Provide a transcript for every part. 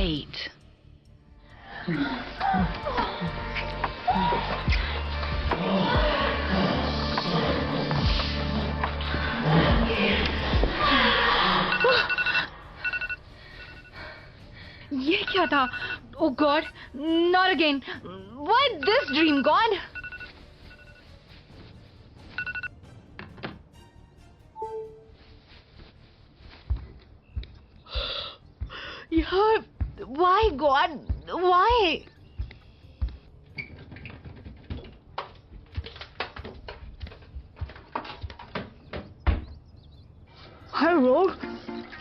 great. ये क्या था? Oh God, not again. Why this dream, God? Yeah, why, God? Why? Hello?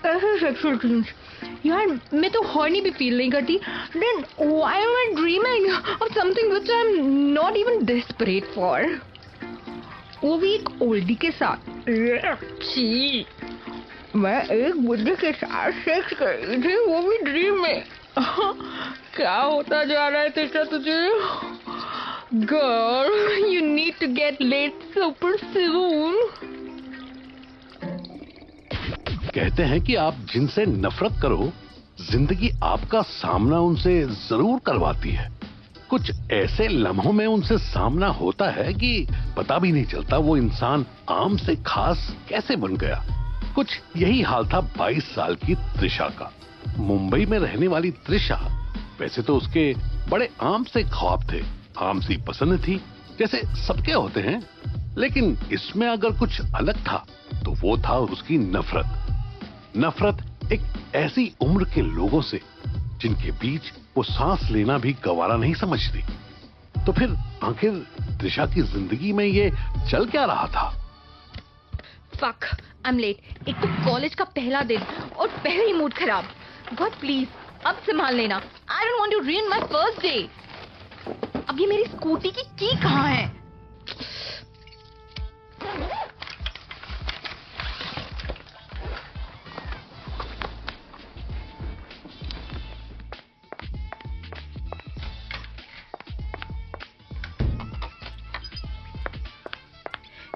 ऐसे sexual dreams. यार मैं तो हॉर्नी भी फील नहीं करती. Then why am I dreaming of something which I'm not even desperate for? वो भी एक ओल्डी के साथ. छी. मैं एक बुड्ढे के साथ सेक्स कर रही थी, वो भी ड्रीम में. क्या होता जा रहा है तेरा तुझे? Girl, you need to get laid super soon. कहते हैं कि आप जिनसे नफरत करो, जिंदगी आपका सामना उनसे जरूर करवाती है. कुछ ऐसे लम्हों में उनसे सामना होता है कि पता भी नहीं चलता वो इंसान आम से खास कैसे बन गया. कुछ यही हाल था 22 साल की त्रिशा का. मुंबई में रहने वाली त्रिशा, वैसे तो उसके बड़े आम से ख्वाब थे, आम सी पसंद थी, जैसे सबके होते हैं. लेकिन इसमें अगर कुछ अलग था तो वो था उसकी नफरत. नफरत एक ऐसी उम्र के लोगों से जिनके बीच वो सांस लेना भी गवारा नहीं समझती. तो फिर आखिर त्रिशा की जिंदगी में ये चल क्या रहा था? Fuck, I'm late. एक तो कॉलेज का पहला दिन और पहले ही मूड खराब. God please, अब संभाल लेना. I don't want to ruin my first day. अब ये मेरी स्कूटी की की कहाँ है?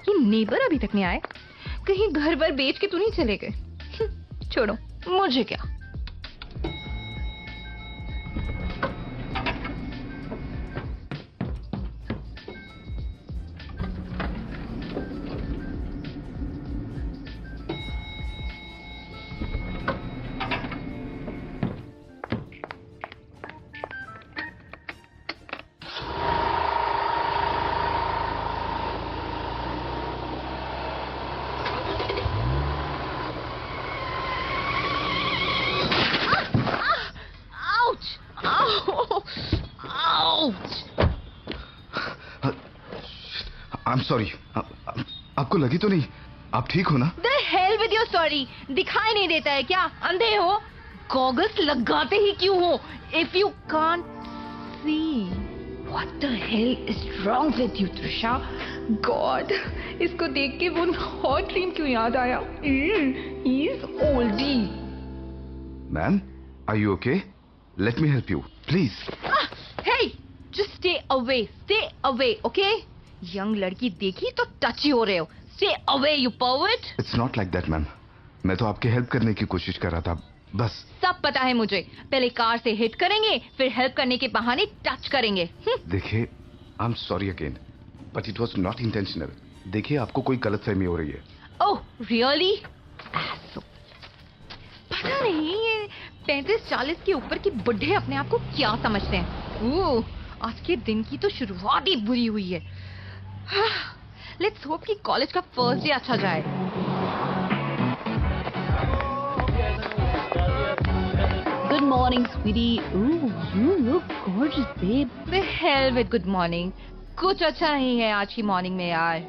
ये नेबर अभी तक नहीं आए. कहीं घर वर बेच के तो नहीं चले गए? छोड़ो, मुझे क्या. I'm sorry. आपको लगी तो नहीं? आप ठीक हो ना? The hell with your sorry. दिखाई नहीं देता है क्या? अंधे हो? गॉगल्स लगाते ही क्यों हो? If you can't see, what the hell is wrong with you, Trisha? God, इसको देख के वो hot dream क्यों याद आया? He's oldie. Ma'am, are you okay? Let me help you, please. Hey, just stay away, okay? Young लड़की देखी तो टच ही हो रहे हो. Stay away, you pervert. It's not like that, ma'am. मैं तो आपकी हेल्प करने की कोशिश कर रहा था, बस. सब पता है मुझे. पहले कार से हिट करेंगे, फिर हेल्प करने के बहाने टच करेंगे. देखिए, I'm sorry again, but it was not intentional. देखिए, आपको कोई गलतफहमी हो रही है. Oh, really? पता नहीं ये 35-40 के ऊपर के बुढ़े अपने आप को क्या समझते हैं. आज के दिन की तो शुरुआत ही बुरी हुई है. लेट्स होप कि कॉलेज का फर्स्ट डे अच्छा जाए. Good morning, sweetie. Ooh, you look gorgeous, babe. The hell with good morning. कुछ अच्छा नहीं है आज की मॉर्निंग में यार.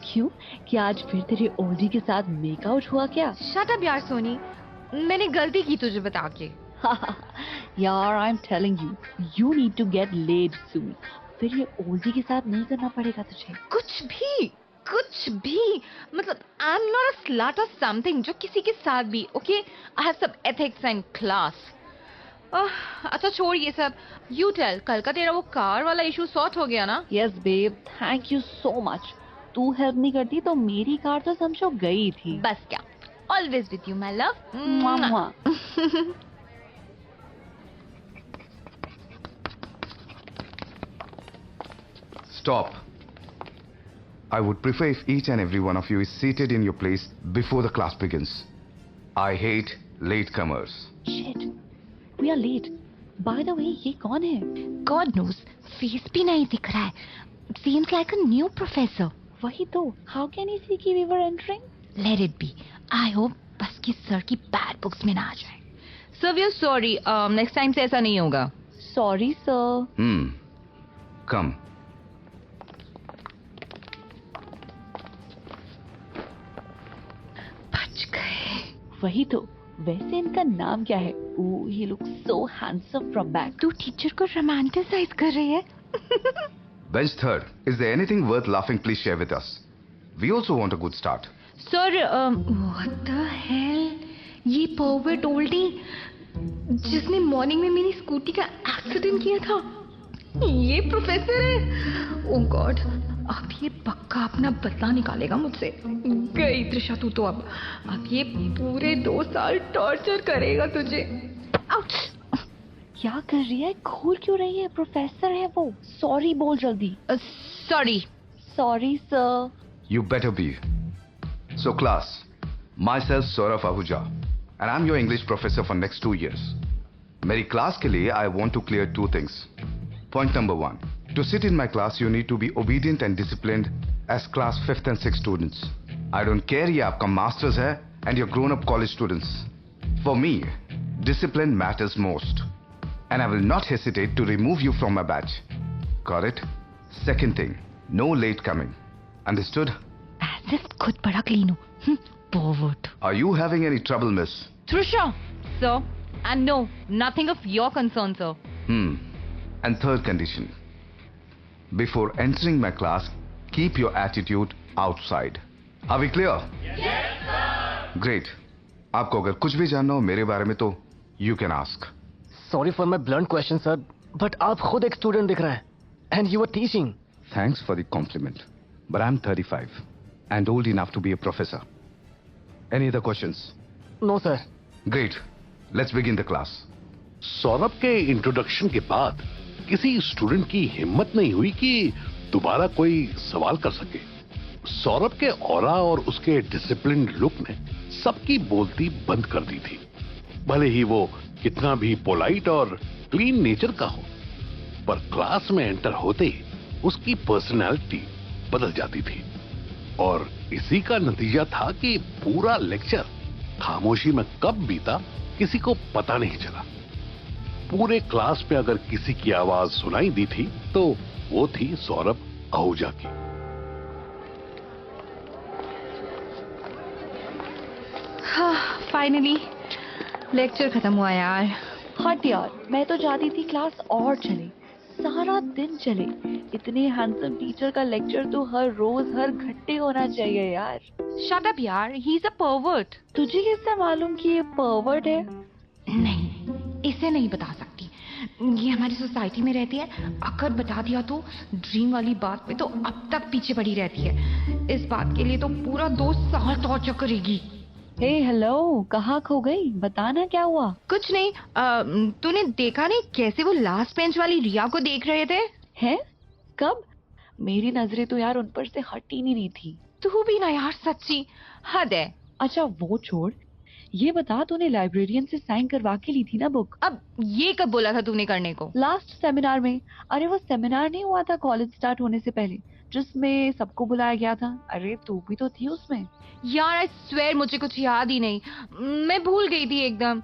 क्यों? क्या आज फिर तेरे ओल्डी के साथ मेकआउट हुआ क्या? Shut up यार सोनी. मैंने गलती की तुझे बता के. यार, I'm telling you, you need to get laid soon. फिर ये ओल्डी के साथ नहीं करना पड़ेगा तुझे. कुछ भी मतलब I'm not a slut or something जो किसी के साथ भी. Okay, I have some ethics and class. अच्छा छोड़ ये सब. You tell, कल का तेरा वो कार वाला इशू सॉर्ट हो गया ना? Yes, babe. Thank you so much. तू हेल्प नहीं करती तो मेरी कार तो समझो गई थी. बस क्या. Always with you, my love. Mwah, mwah. Stop. I would prefer if each and every one of you is seated in your place before the class begins. I hate latecomers. Shit, we are late. By the way, ये कौन है? God knows, face भी नहीं दिख रहा है. Seems like a new professor. वही तो. How can he see कि we were entering? Let it be. I hope बस कि सर की bad books में ना आ जाए. Sir, we are sorry. Next time से ऐसा नहीं होगा. Sorry, sir. Come. बच गए. वही तो. वैसे इनका नाम क्या है? Oh, he looks so handsome from back. तू टीचर को रोमांटिसाइज कर रही है. Bench third. Is there anything worth laughing? Please share with us. We also want a good start. Sir, what the hell? ये pervert oldie जिसने morning में मेरी scooty का एक्सीडेंट किया था, ये प्रोफेसर है. ओह गॉड, अब ये पक्का अपना बदला निकालेगा मुझसे. गई त्रिशा तू तो. अब ये पूरे 2 साल टॉर्चर करेगा तुझे. आउच. क्या कर रही है? घूर क्यों रही है? प्रोफेसर है वो. सॉरी बोल जल्दी. Sorry. Sorry sir. You better be. So class, myself Saurav Ahuja, and I'm your English professor for next 2 years. मेरी क्लास के लिए I want to clear 2 things. Point number 1. To sit in my class, you need to be obedient and disciplined as class 5th and 6th students. I don't care ये आपका masters है and your grown-up college students. For me, discipline matters most. And I will not hesitate to remove you from my batch. Got it? Second thing, no late coming. Understood? As if खुद बड़ा clean हो. Pervert. Are you having any trouble, miss? Trisha, sir. And no, nothing of your concern, sir. And third condition. Before entering my class, keep your attitude outside. Are we clear? Yes, sir. Great. आपको अगर कुछ भी जानना हो मेरे बारे में तो you can ask. Sorry for my blunt question, sir, but आप खुद एक स्टूडेंट दिख रहे हैं, and you were teaching. Thanks for the compliment, but I'm 35 and old enough to be a professor. Any other questions? No, sir. Great. Let's begin the class. Saurabh के introduction के बाद किसी स्टूडेंट की हिम्मत नहीं हुई कि दोबारा कोई सवाल कर सके. सौरभ के ऑरा और उसके डिसिप्लिन्ड लुक ने सबकी बोलती बंद कर दी थी. भले ही वो कितना भी पोलाइट और क्लीन नेचर का हो, पर क्लास में एंटर होते ही उसकी पर्सनालिटी बदल जाती थी. और इसी का नतीजा था कि पूरा लेक्चर खामोशी में कब बीता किसी को पता नहीं चला. पूरे क्लास में अगर किसी की आवाज सुनाई दी थी तो वो थी सौरभ आहूजा की. फाइनली लेक्चर खत्म हुआ यार. हट यार, मैं तो चाहती थी क्लास और चले, सारा दिन चले. इतने हैंडसम टीचर का लेक्चर तो हर रोज हर घंटे होना चाहिए यार. शट अप यार, ही इज अ पर्वर्ट. तुझे किससे मालूम कि ये पर्वर्ट है? नहीं, इसे नहीं बता सकती. ये हमारी सोसाइटी में रहती है. अगर बता दिया तो ड्रीम वाली बात पे तो अब तक पीछे पड़ी रहती है. इस बात के लिए तो पूरा 2 साल टॉर्चर करेगी. हे हेलो, कहाँ खो गई? बताना क्या हुआ? कुछ नहीं. तूने देखा नहीं कैसे वो लास्ट बेंच वाली रिया को देख रहे थे? हैं? कब? मेरी नजरें तो यार उन पर से हट ही नहीं रही थी. तू भी ना यार, सच्ची हद है. अच्छा वो छोड़, ये बता तूने लाइब्रेरियन से साइन करवा के ली थी ना बुक? अब ये कब बोला था तूने करने को? लास्ट सेमिनार में. अरे वो सेमिनार नहीं हुआ था कॉलेज स्टार्ट होने से पहले, जिसमें सबको बुलाया गया था. अरे तू भी तो थी उसमें. यार आई स्वेयर मुझे कुछ याद ही नहीं. मैं भूल गई थी एकदम.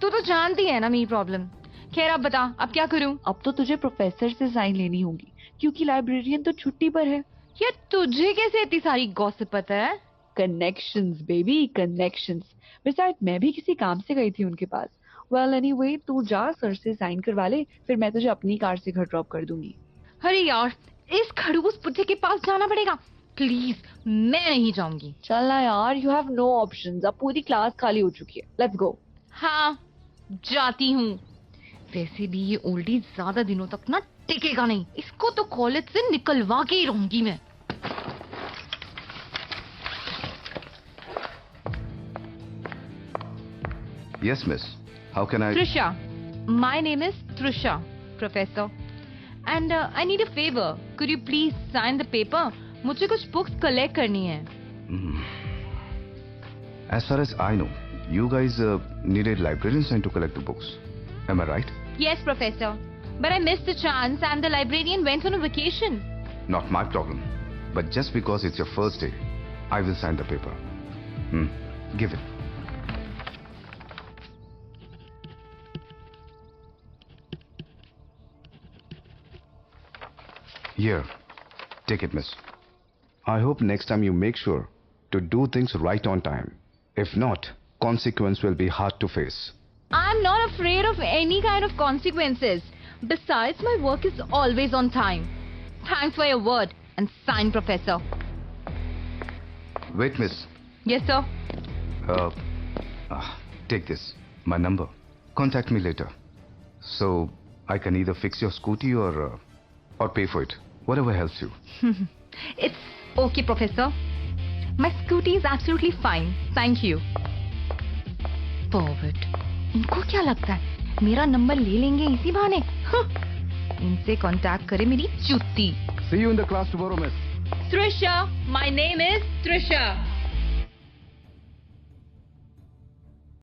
तू तो जानती है ना मेरी प्रॉब्लम. खैर अब बता, अब क्या करूं? अब तो तुझे प्रोफेसर से साइन लेनी होगी क्योंकि लाइब्रेरियन तो छुट्टी पर है. यार तुझे कैसे इतनी सारी गॉसिप पता है? Connections baby, connections. बिसाइड मैं भी किसी काम से गई थी उनके पास. वेल एनीवे, तू जा सर से साइन करवा ले, फिर मैं तुझे अपनी कार से घर ड्रॉप कर दूंगी. अरे यार, इस खड़ूस पुट्ठे के पास जाना पड़ेगा. प्लीज, मैं नहीं जाऊंगी. चल ना यार, यू हैव नो ऑप्शंस. अब पूरी क्लास खाली हो चुकी है. Let's go. हाँ जाती हूँ. वैसे भी ये ओल्डी ज्यादा दिनों तक ना टिकेगा नहीं. इसको तो कॉलेज से निकलवा के ही रहूंगी मैं. Yes, miss. How can I? Trisha. My name is Trisha, professor. And I need a favor. Could you please sign the paper? मुझे कुछ books collect करनी है. As far as I know, you guys needed librarians and to collect the books. Am I right? Yes, Professor. But I missed the chance and the librarian went on a vacation. Not my problem. But just because it's your first day, I will sign the paper. Give it. Here. Take it, miss. I hope next time you make sure to do things right on time. If not, consequence will be hard to face. I'm not afraid of any kind of consequences. Besides, my work is always on time. Thanks for your word. And sign, Professor. Wait, miss. Yes, sir. Take this. My number. Contact me later. So, I can either fix your scooty or pay for it. Whatever helps you. It's okay, Professor. My scooty is absolutely fine. Thank you. Pervert. इनको क्या लगता है मेरा number ले लेंगे इसी बहाने? इनसे कांटेक्ट करे मेरी जूती. See you in the class tomorrow, miss. Trisha, my name is Trisha.